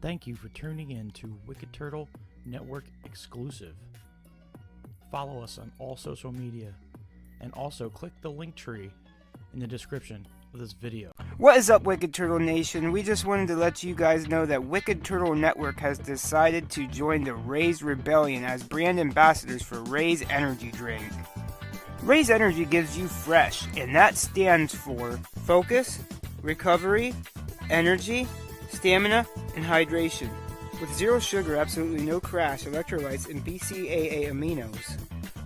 Thank you for tuning in to Wicked Turtle Network exclusive. Follow us on all social media and also click the link tree in the description of this video. What is up, Wicked Turtle Nation? We just wanted to let you guys know that Wicked Turtle Network has decided to join the Raze Rebellion as brand ambassadors for Raze Energy Drink. Raze Energy gives you fresh, and that stands for focus, recovery, energy, stamina, and hydration. With zero sugar, absolutely no crash, electrolytes, and BCAA aminos.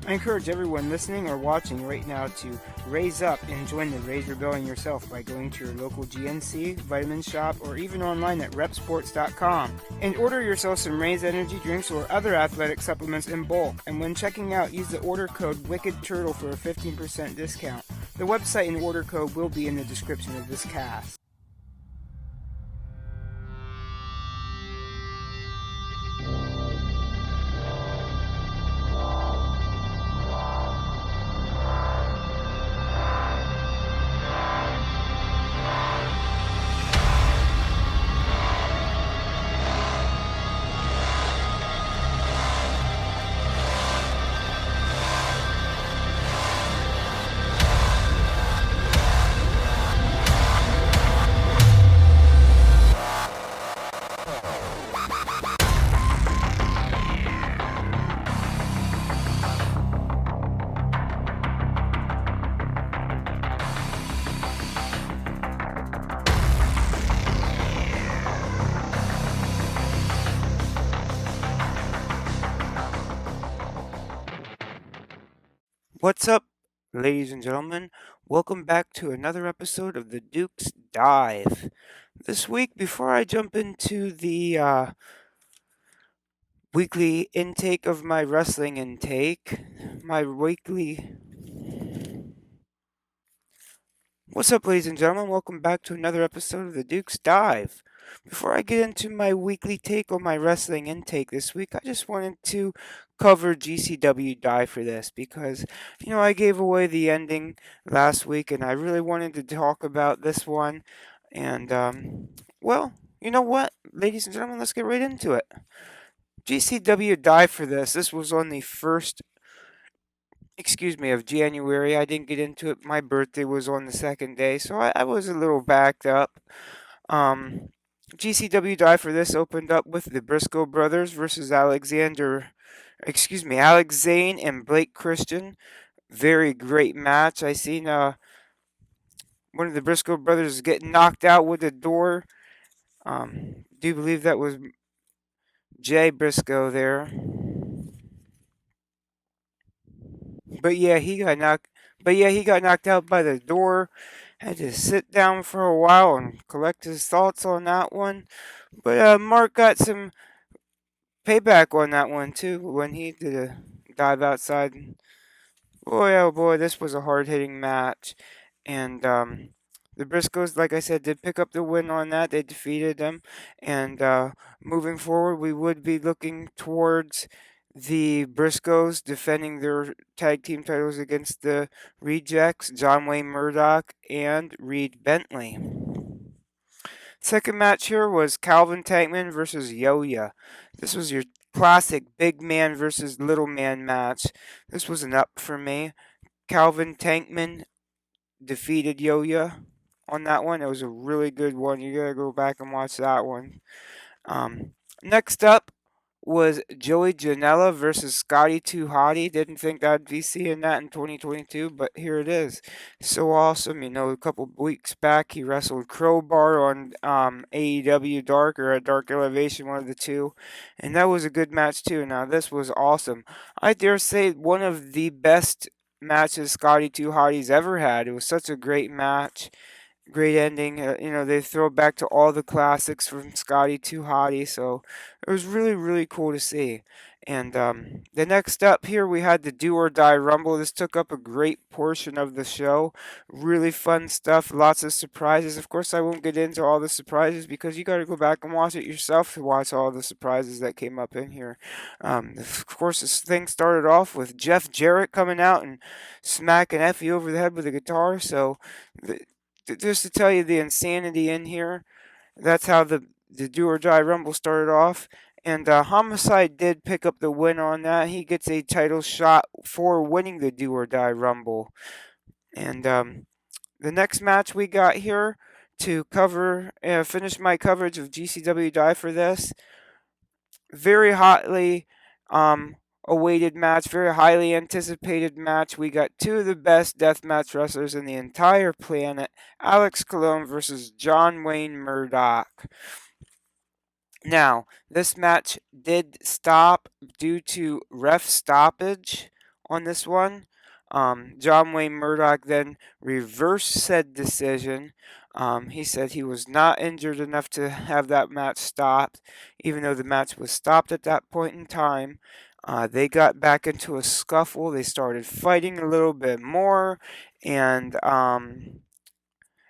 I encourage everyone listening or watching right now to raise up and join the Raze Rebellion yourself by going to your local GNC, vitamin shop, or even online at repsports.com and order yourself some Raze energy drinks or other athletic supplements in bulk. And when checking out, use the order code WICKEDTURTLE for a 15% discount. The website and order code will be in the description of this cast. What's up, ladies and gentlemen? Welcome back to another episode of the Duke's Dive. This week, before I jump into the weekly intake of my wrestling intake, What's up, ladies and gentlemen? Welcome back to another episode of the Duke's Dive. Before I get into my weekly take on my wrestling intake this week, I just wanted to cover GCW Die for this because, I gave away the ending last week and I really wanted to talk about this one. And, you know what, ladies and gentlemen, let's get right into it. GCW Die for this. This was on the 1st of January. I didn't get into it. My birthday was on the second day, so I was a little backed up. GCW Die for this opened up with the Briscoe brothers versus Alex Zane and Blake Christian. Very great match. I seen one of the Briscoe brothers getting knocked out with the door. Do you believe that was Jay Briscoe there? But yeah, he got knocked out by the door. Had to sit down for a while and collect his thoughts on that one. But Mark got some payback on that one too when he did a dive outside. Boy, oh boy, this was a hard-hitting match. And the Briscoes, like I said, did pick up the win on that. They defeated them. And moving forward, we would be looking towards the Briscoes defending their tag team titles against the Rejects, John Wayne Murdoch and Reed Bentley. Second match here was Calvin Tankman versus Yoya. This was your classic big man versus little man match. This was an up for me. Calvin Tankman defeated Yoya on that one. It was a really good one. You gotta go back and watch that one. Next up was Joey Janela versus Scotty 2 Hotty. Didn't think I'd be seeing that in 2022, but here it is. So awesome. A couple weeks back he wrestled Crowbar on AEW Dark or Dark Elevation, one of the two. And that was a good match too. Now this was awesome. I dare say one of the best matches Scotty 2 Hotty's ever had. It was such a great match. Great ending. They throw back to all the classics from Scotty 2 Hotty, so it was really, really cool to see. And the next up here, we had the Do or Die Rumble. This took up a great portion of the show. Really fun stuff. Lots of surprises. Of course, I won't get into all the surprises because you got to go back and watch it yourself to watch all the surprises that came up in here. Of course, this thing started off with Jeff Jarrett coming out and smacking Effie over the head with a guitar. So just to tell you the insanity in here, that's how the the Do or Die Rumble started off. And Homicide did pick up the win on that. He gets a title shot for winning the Do or Die Rumble. And the next match we got here to finish my coverage of GCW Die for this. Very hotly awaited match, very highly anticipated match. We got two of the best deathmatch wrestlers in the entire planet, Alex Colon versus John Wayne Murdoch. Now, this match did stop due to ref stoppage on this one. John Wayne Murdoch then reversed said decision. He said he was not injured enough to have that match stopped, even though the match was stopped at that point in time. They got back into a scuffle. They started fighting a little bit more, and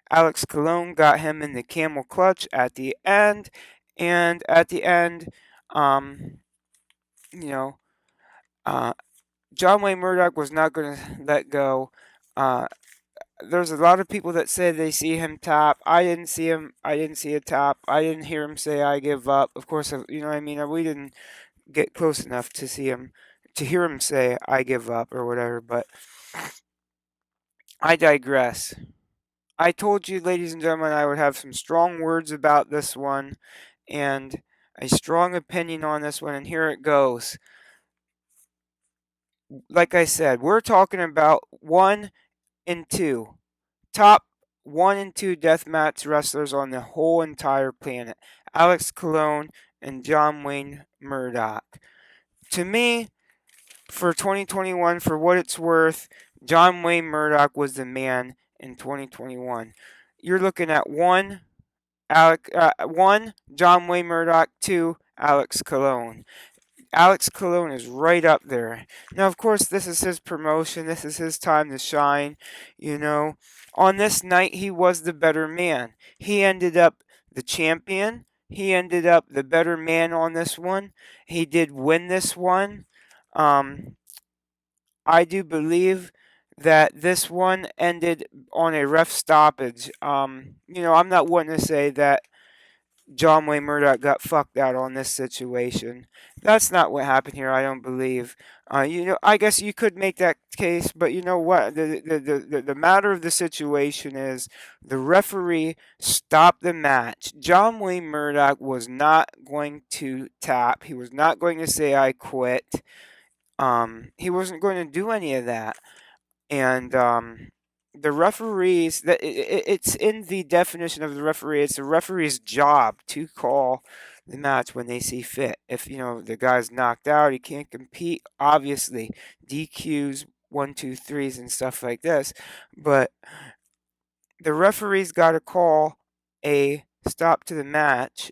Alex Colon got him in the camel clutch at the end. And at the end, you know, John Wayne Murdoch was not going to let go. There's a lot of people that say they see him tap. I didn't see him. I didn't see a tap. I didn't hear him say "I give up." Of course, you know what I mean. We didn't get close enough to see him, to hear him say "I give up" or whatever. But I digress. I told you, ladies and gentlemen, I would have some strong words about this one, and a strong opinion on this one, and here it goes. Like I said, we're talking about 1 and 2. Top 1 and 2 deathmatch wrestlers on the whole entire planet. Alex Colon and John Wayne Murdoch. To me, for 2021, for what it's worth, John Wayne Murdoch was the man in 2021. You're looking at 1, John Wayne Murdoch, 2, Alex Colon. Alex Colon is right up there. Now, of course, this is his promotion. This is his time to shine. You know, on this night, he was the better man. He ended up the champion. He ended up the better man on this one. He did win this one. I do believe that this one ended on a ref stoppage. You know, I'm not wanting to say that John Wayne Murdoch got fucked out on this situation. That's not what happened here, I don't believe. You know, I guess you could make that case, but you know what? The matter of the situation is the referee stopped the match. John Wayne Murdoch was not going to tap. He was not going to say, "I quit." He wasn't going to do any of that. And the referees, it's in the definition of the referee. It's the referee's job to call the match when they see fit. If you know the guy's knocked out, he can't compete. Obviously, DQs, 1, 2, 3s, and stuff like this. But the referee's got to call a stop to the match.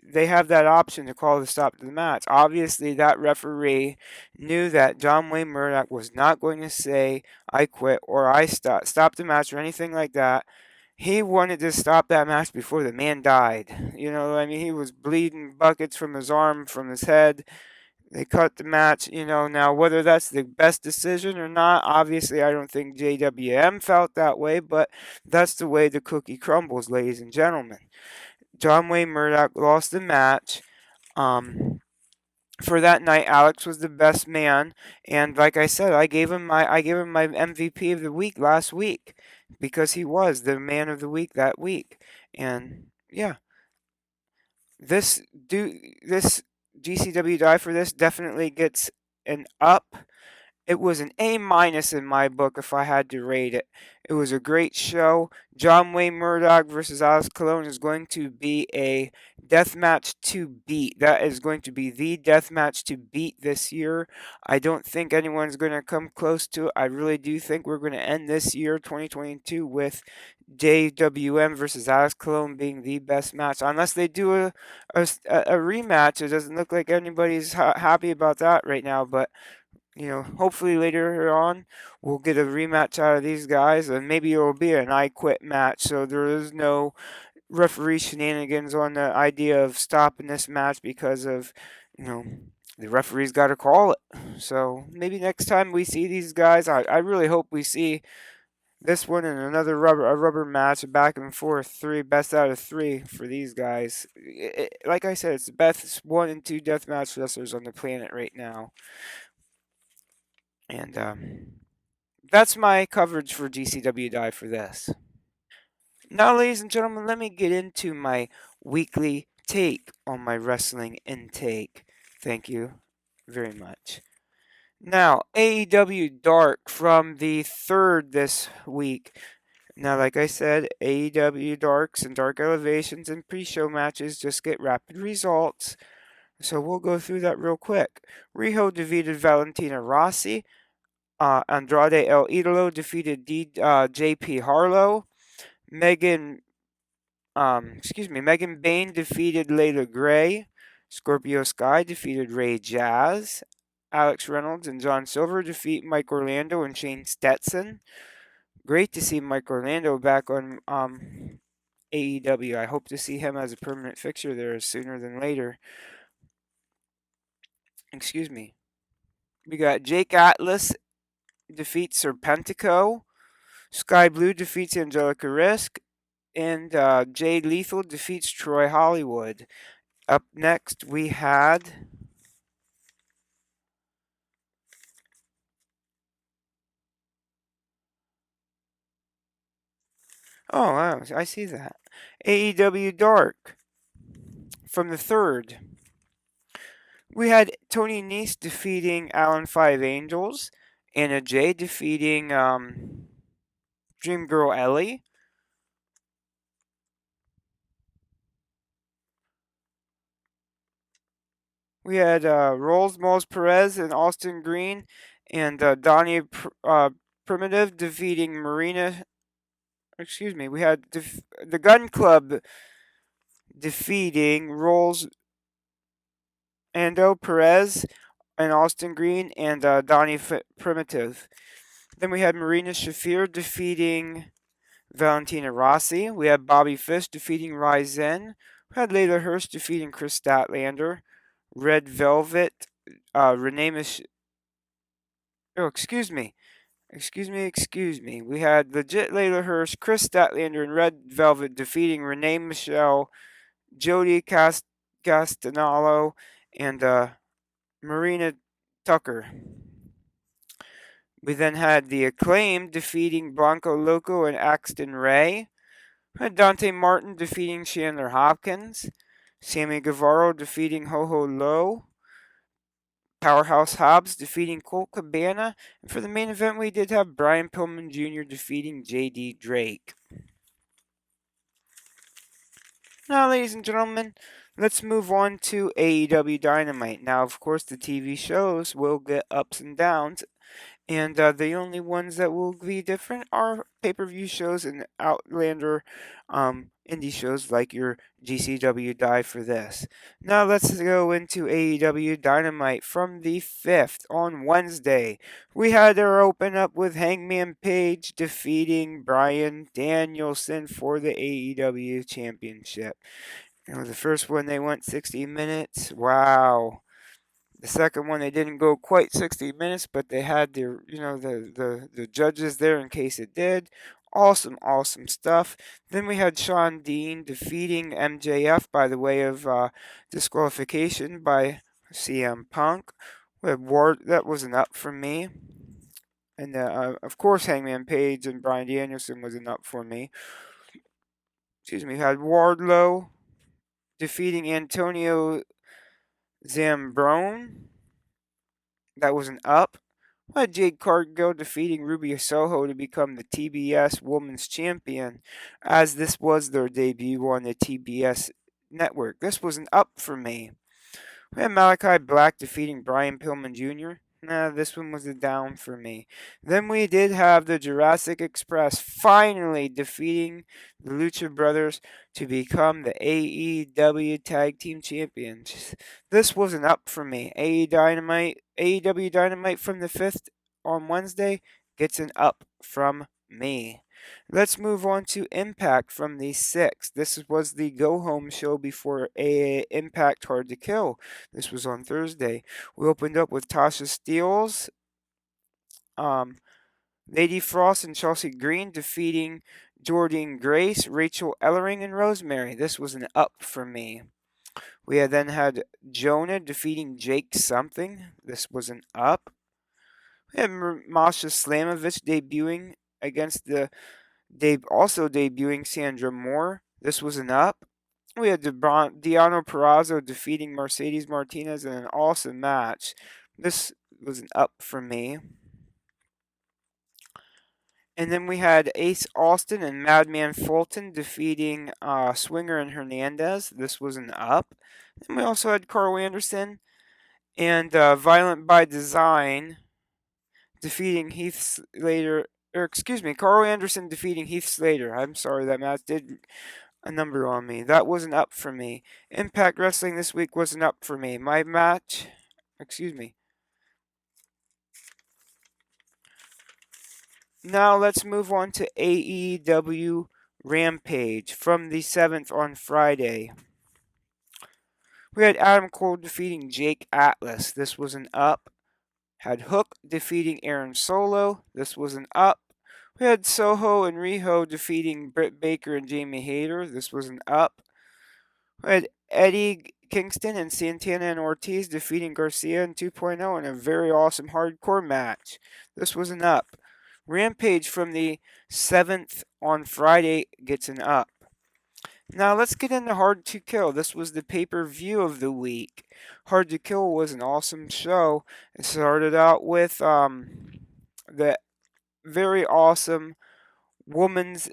They have that option to call the stop to the match. Obviously, that referee knew that John Wayne Murdoch was not going to say, "I quit" or "I stop the match" or anything like that. He wanted to stop that match before the man died. You know, I mean, he was bleeding buckets from his arm, from his head. They cut the match, you know. Now, whether that's the best decision or not, obviously, I don't think JWM felt that way, but that's the way the cookie crumbles, ladies and gentlemen. John Wayne Murdoch lost the match. For that night, Alex was the best man, and like I said, I gave him my MVP of the week last week because he was the man of the week that week. And yeah, this GCW Die for this definitely gets an up. It was an A- in my book if I had to rate it. It was a great show. John Wayne Murdoch versus Alex Colon is going to be a death match to beat. That is going to be the death match to beat this year. I don't think anyone's going to come close to it. I really do think we're going to end this year, 2022, with JWM versus Alex Colon being the best match. Unless they do a rematch. It doesn't look like anybody's happy about that right now, but you know, hopefully later on we'll get a rematch out of these guys, and maybe it will be an "I quit" match, so there is no referee shenanigans on the idea of stopping this match because of, you know, the referee's got to call it. So maybe next time we see these guys, I really hope we see this one and another rubber match, a back and forth, three best out of three for these guys. Like I said, it's the best 1 and 2 deathmatch wrestlers on the planet right now. And that's my coverage for GCW Die for this. Now, ladies and gentlemen, let me get into my weekly take on my wrestling intake. Thank you very much. Now, AEW Dark from the 3rd this week. Now, like I said, AEW Darks and Dark Elevations and pre-show matches just get rapid results. So we'll go through that real quick. Riho defeated Valentina Rossi. Andrade El Idolo defeated JP Harlow. Megan Bain defeated Layla Gray. Scorpio Sky defeated Ray Jazz. Alex Reynolds and John Silver defeat Mike Orlando and Shane Stetson. Great to see Mike Orlando back on AEW. I hope to see him as a permanent fixture there sooner than later. Excuse me. We got Jake Atlas defeats Serpentico. Sky Blue defeats Angelica Risk. And Jay Lethal defeats Troy Hollywood. Up next, we had... Oh, wow, I see that. AEW Dark from the 3rd. We had Tony Nese defeating Alan Five Angels. Anna Jay defeating Dream Girl Ellie. We had Rolls Moles Perez and Austin Green and Donnie Primitive defeating Marina. Excuse me. We had the Gun Club defeating Rolls Ando Perez and Austin Green and Donnie Primitive. Then we had Marina Shafir defeating Valentina Rossi. We had Bobby Fish defeating Ryzen. We had Layla Hirsch defeating Chris Statlander. Red Velvet, Renee excuse me. We had legit Layla Hirsch, Chris Statlander, and Red Velvet defeating Renee Michelle, Jody Castanalo, and Marina Tucker. We then had the Acclaim defeating Blanco Loco and Axton Ray. We had Dante Martin defeating Chandler Hopkins. Sammy Guevara defeating Ho Ho Low. Powerhouse Hobbs defeating Colt Cabana. And for the main event, we did have Brian Pillman Jr. defeating J.D. Drake. Now, ladies and gentlemen, let's move on to AEW Dynamite. Now, of course, the TV shows will get ups and downs. And the only ones that will be different are pay-per-view shows and Outlander indie shows like your GCW Die for this. Now let's go into AEW Dynamite from the 5th on Wednesday. We had our open up with Hangman Page defeating Bryan Danielson for the AEW Championship. The first one they went 60 minutes. Wow. The second one, they didn't go quite 60 minutes, but they had their, the judges there in case it did. Awesome stuff. Then we had Shawn Dean defeating MJF by the way of disqualification by CM Punk. We had that was an up for me. And of course, Hangman Page and Bryan Danielson was an up for me. We had Wardlow defeating Antonio Zambrone. That was an up. We had Jade Cargill defeating Ruby Soho to become the TBS Women's Champion, as this was their debut on the TBS network. This was an up for me. We had Malachi Black defeating Brian Pillman Jr. This one was a down for me. Then we did have the Jurassic Express finally defeating the Lucha Brothers to become the AEW Tag Team Champions. This was an up for me. AEW Dynamite from the 5th on Wednesday gets an up from me. Let's move on to Impact from the 6th. This was the go-home show before Impact Hard to Kill. This was on Thursday. We opened up with Tasha Steelz Lady Frost and Chelsea Green defeating Jordine Grace, Rachel Ellering, and Rosemary. This was an up for me. We had then had Jonah defeating Jake Something. This was an up. We had Masha Slamovich debuting against the also debuting Sandra Moore. This was an up. We had Deano Perazo defeating Mercedes Martinez in an awesome match. This was an up for me. And then we had Ace Austin and Madman Fulton defeating Swinger and Hernandez. This was an up. And we also had Carl Anderson and Violent by Design defeating Heath Slater. Carl Anderson defeating Heath Slater. I'm sorry, that match did a number on me. That wasn't up for me. Impact Wrestling this week wasn't up for me. My match, Now let's move on to AEW Rampage from the 7th on Friday. We had Adam Cole defeating Jake Atlas. This was an up. Had Hook defeating Aaron Solo. This was an up. We had Soho and Riho defeating Britt Baker and Jamie Hayter. This was an up. We had Eddie Kingston and Santana and Ortiz defeating Garcia and 2.0 in a very awesome hardcore match. This was an up. Rampage from the 7th on Friday gets an up. Now let's get into Hard to Kill. This was the pay-per-view of the week. Hard to Kill was an awesome show. It started out with the very awesome Women's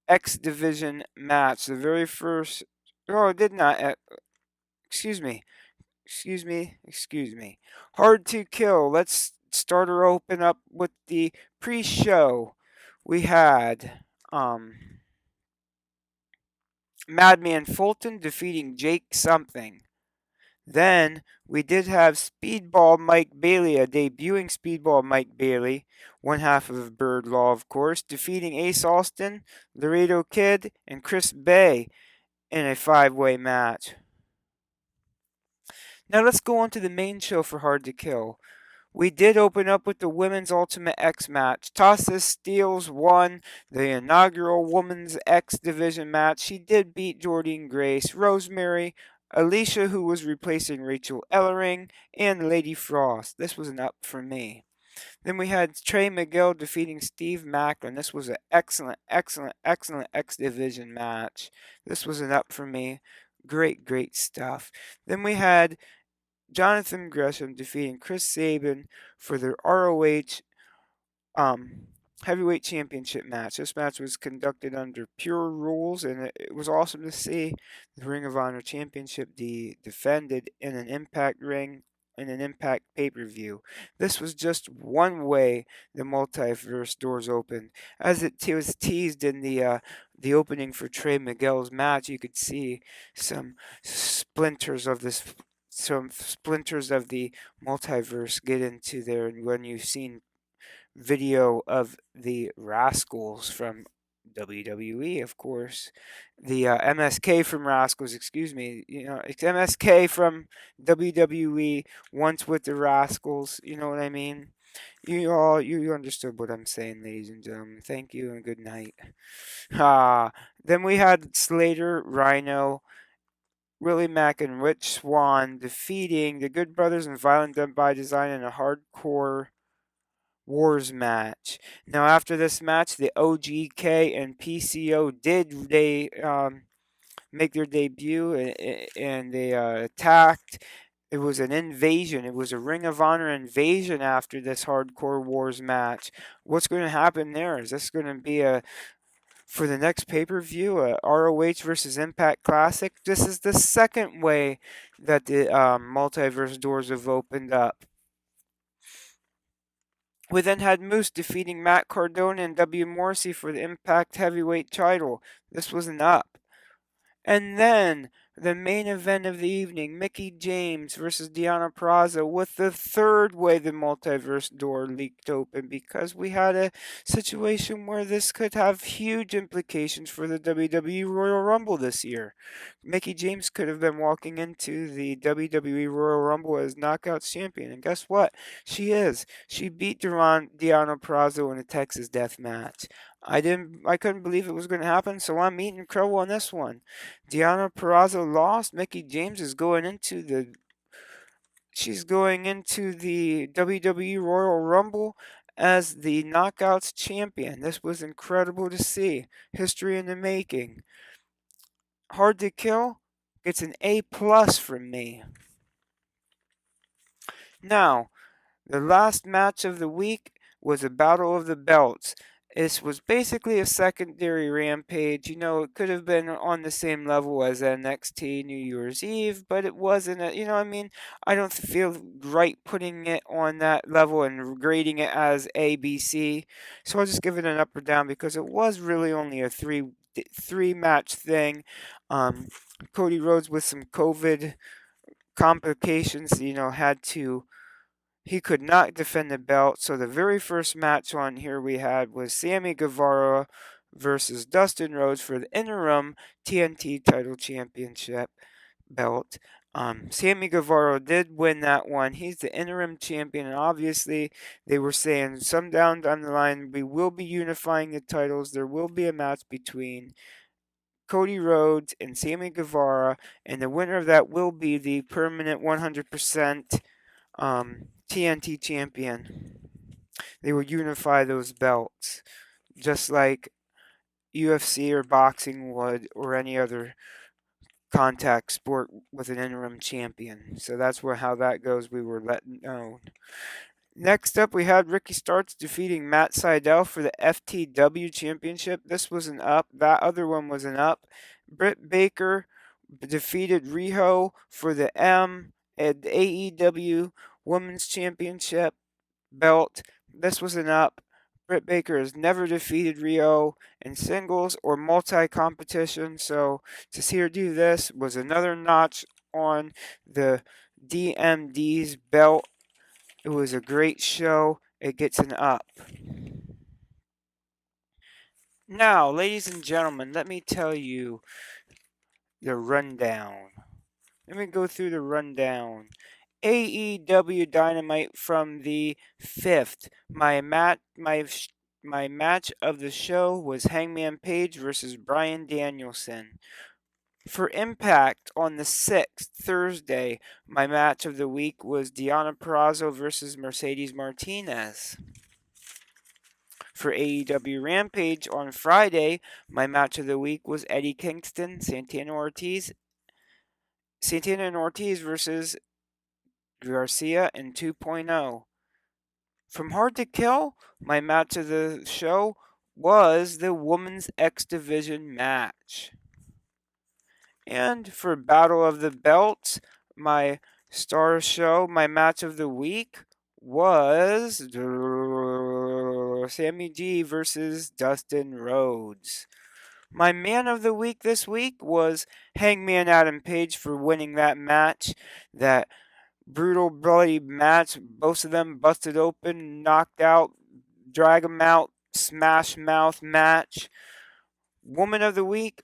X Division match. The very first... Oh, it did not... Excuse me. Hard to Kill. Let's start her open up with the pre-show. We had Madman Fulton defeating Jake Something. Then we did have Speedball Mike Bailey, a debuting Speedball Mike Bailey, one half of Bird Law, of course, defeating Ace Austin, Laredo Kid, and Chris Bay in a 5-way match. Now let's go on to the main show for Hard to Kill. We did open up with the Women's Ultimate X match. Tasha Steelz won the inaugural Women's X Division match. She did beat Jordine Grace, Rosemary, Alicia, who was replacing Rachel Ellering, and Lady Frost. This was an up for me. Then we had Trey Mcgill defeating Steve Macklin. This was an excellent X Division match. This was an up for me. Great stuff. Then we had Jonathan Gresham defeating Chris Saban for the ROH Heavyweight Championship match. This match was conducted under pure rules, and it was awesome to see the Ring of Honor Championship defended in an Impact ring in an Impact pay-per-view. This was just one way the multiverse doors opened. As it was teased in the opening for Trey Miguel's match, you could see some splinters of the multiverse get into there. And when you've seen video of the Rascals from WWE, of course, the MSK from Rascals, it's MSK from WWE once with the Rascals, you know what I mean? You understood what I'm saying, ladies and gentlemen. Thank you and good night. Then we had Slater, Rhino, Willie Mack, and Rich Swann defeating the Good Brothers and Violent Done by Design in a hardcore Wars match. Now, after this match, the OGK and PCO did make their debut, and they attacked. It was an invasion. It was a Ring of Honor invasion after this Hardcore Wars match. What's going to happen there? Is this going to be for the next pay-per-view, a ROH versus Impact Classic? This is the second way that the multiverse doors have opened up. We then had Moose defeating Matt Cardona and W. Morrissey for the Impact Heavyweight title. This was an up. And then the main event of the evening, Mickie James versus Deonna Perazo, with the third way the multiverse door leaked open, because we had a situation where this could have huge implications for the WWE Royal Rumble this year. Mickie James could have been walking into the WWE Royal Rumble as Knockouts champion, and guess what? She is. She beat Deonna Perazo in a Texas Death Match. I couldn't believe it was going to happen, so I'm eating crow on this one. Deonna Perazo lost. Mickie James is going into the WWE Royal Rumble as the Knockouts champion. This was incredible to see. History in the making. Hard to Kill gets an A+ from me. Now, the last match of the week was a Battle of the Belts. This was basically a secondary Rampage. It could have been on the same level as NXT New Year's Eve, but it wasn't. I don't feel right putting it on that level and grading it as A, B, C. So I'll just give it an up or down because it was really only a three match thing. Cody Rhodes with some COVID complications, he could not defend the belt. So the very first match on here we had was Sammy Guevara versus Dustin Rhodes for the interim TNT title championship belt. Sammy Guevara did win that one. He's the interim champion, and obviously they were saying down the line we will be unifying the titles. There will be a match between Cody Rhodes and Sammy Guevara, and the winner of that will be the permanent 100% TNT champion. They would unify those belts, just like UFC or boxing would, or any other contact sport with an interim champion. So that's how that goes. We were let known. Next up, we had Ricky Starks defeating Matt Sydal for the FTW Championship. This was an up. That other one was an up. Britt Baker defeated Riho for the AEW Women's Championship belt. This was an up. Britt Baker has never defeated Riho in singles or multi-competition, so to see her do this was another notch on the DMD's belt. It was a great show. It gets an up. Now, ladies and gentlemen, let me tell you the rundown. Let me go through the rundown. Aew Dynamite from the 5th. My match of the show was Hangman Page versus Bryan Danielson. For Impact on the 6th, Thursday, my match of the week was Deonna Perazo versus Mercedes Martinez. For AEW Rampage on Friday, my match of the week was Eddie Kingston, Santana and Ortiz versus Garcia in 2.0. From Hard to Kill, my match of the show was the Women's X Division match. And for Battle of the Belts, my star show, my match of the week was Sammy G versus Dustin Rhodes. My man of the week this week was Hangman Adam Page for winning that match. That brutal, bloody match. Both of them busted open, knocked out, drag them out, smash mouth match. Woman of the week,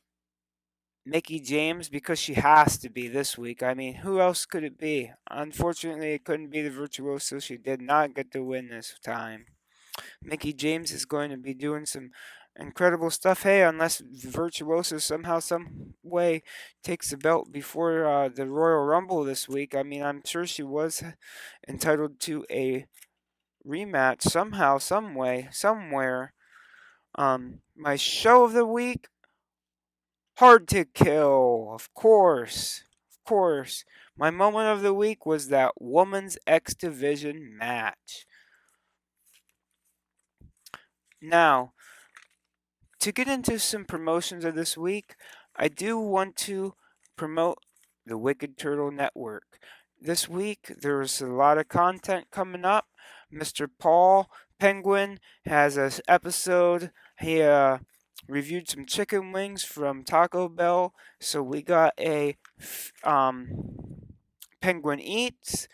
Mickie James, because she has to be this week. Who else could it be? Unfortunately, it couldn't be the Virtuoso. She did not get the win this time. Mickie James is going to be doing some incredible stuff. Hey, unless Virtuoso somehow, some way takes the belt before the Royal Rumble this week. I'm sure she was entitled to a rematch somehow, some way, somewhere. My show of the week, Hard to Kill, of course. My moment of the week was that Women's X Division match. Now, to get into some promotions of this week, I do want to promote the Wicked Turtle Network. This week, there's a lot of content coming up. Mr. Paul Penguin has an episode. He reviewed some chicken wings from Taco Bell. So we got a Penguin Eats.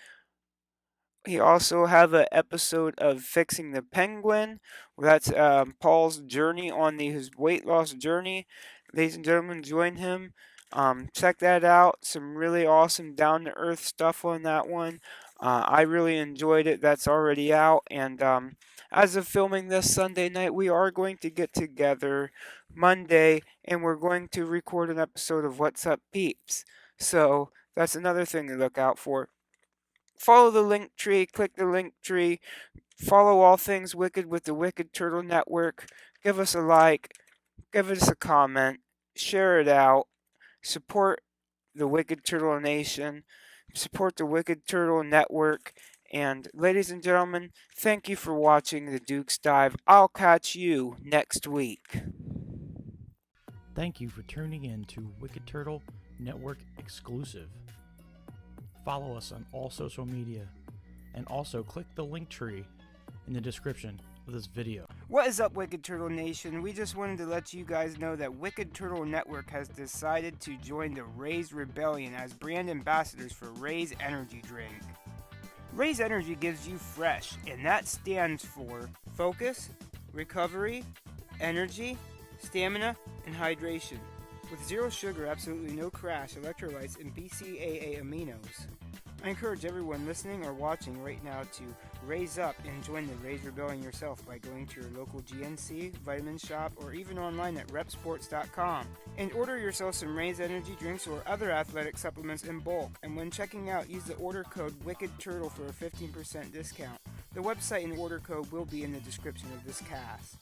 We also have an episode of Fixing the Penguin. That's Paul's journey on his weight loss journey. Ladies and gentlemen, join him. Check that out. Some really awesome down to earth stuff on that one. I really enjoyed it. That's already out. And as of filming this Sunday night, we are going to get together Monday and we're going to record an episode of What's Up Peeps. So that's another thing to look out for. Follow the link tree, click the link tree, follow all things Wicked with the Wicked Turtle Network. Give us a like, give us a comment, share it out, support the Wicked Turtle Nation, support the Wicked Turtle Network. And ladies and gentlemen, thank you for watching the Duke's Dive. I'll catch you next week. Thank you for tuning in to Wicked Turtle Network exclusive. Follow us on all social media, and also click the link tree in the description of this video. What is up, Wicked Turtle Nation? We just wanted to let you guys know that Wicked Turtle Network has decided to join the Raze Rebellion as brand ambassadors for Raze Energy Drink. Raze Energy gives you fresh, and that stands for focus, recovery, energy, stamina, and hydration. With zero sugar, absolutely no crash, electrolytes, and BCAA aminos. I encourage everyone listening or watching right now to raise up and join the Raze Rebellion yourself by going to your local GNC, vitamin shop, or even online at repsports.com. And order yourself some Raze energy drinks or other athletic supplements in bulk. And when checking out, use the order code WICKEDTURTLE for a 15% discount. The website and order code will be in the description of this cast.